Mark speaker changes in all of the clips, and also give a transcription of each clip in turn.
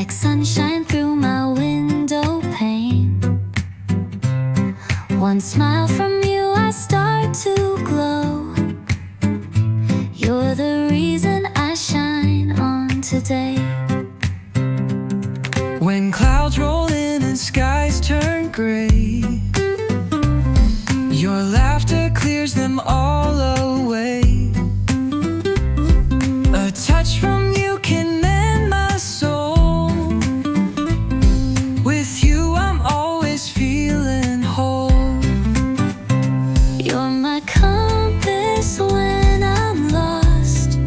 Speaker 1: like sunshine through my window pane. One smile from you, I start to glow. You're the reason I shine on today.
Speaker 2: When clouds roll in and skies turn gray, your laughter clears them all away. A touch from you can mend my soul. With you I'm always feeling whole.
Speaker 1: You're my compass when I'm lost,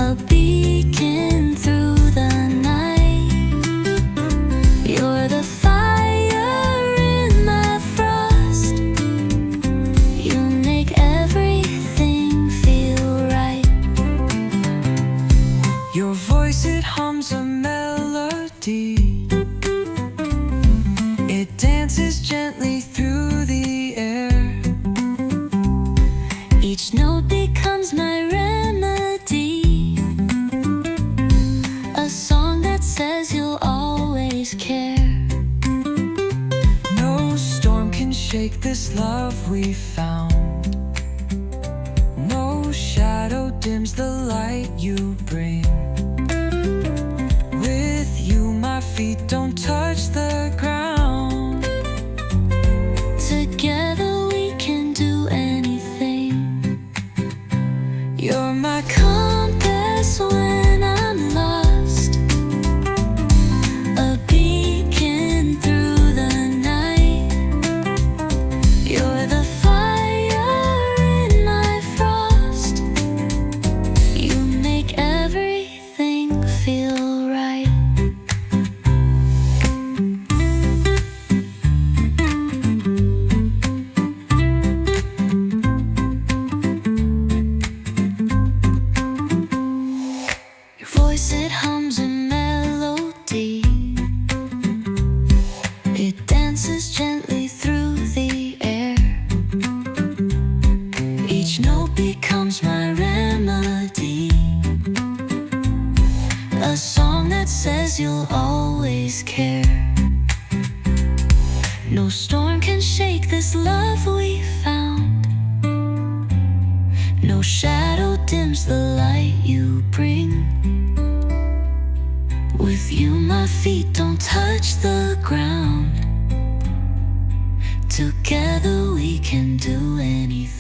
Speaker 1: a beacon through the night. You're the fire in my frost. You make everything feel right.
Speaker 2: Your voice, it hums a melody. It dances gently through the air.
Speaker 1: Each note becomes my remedy, a song that says you'll always care.
Speaker 2: No storm can shake this love we found. No shadow dims the light you bring. With you my feet don't touch the ground.
Speaker 1: Together we can do anything.
Speaker 2: You're my
Speaker 1: Compass when I'm lost, a beacon through the night. You're the fire in my frost. You make everything feel right. Your voice, it hums a melody. It dances gently through the air. Each note becomes my remedy, a song that says you'll always care. No storm can shake this love we found. No shadow dims the light you bring. With you my feet don't touch the ground. Together we can do anything.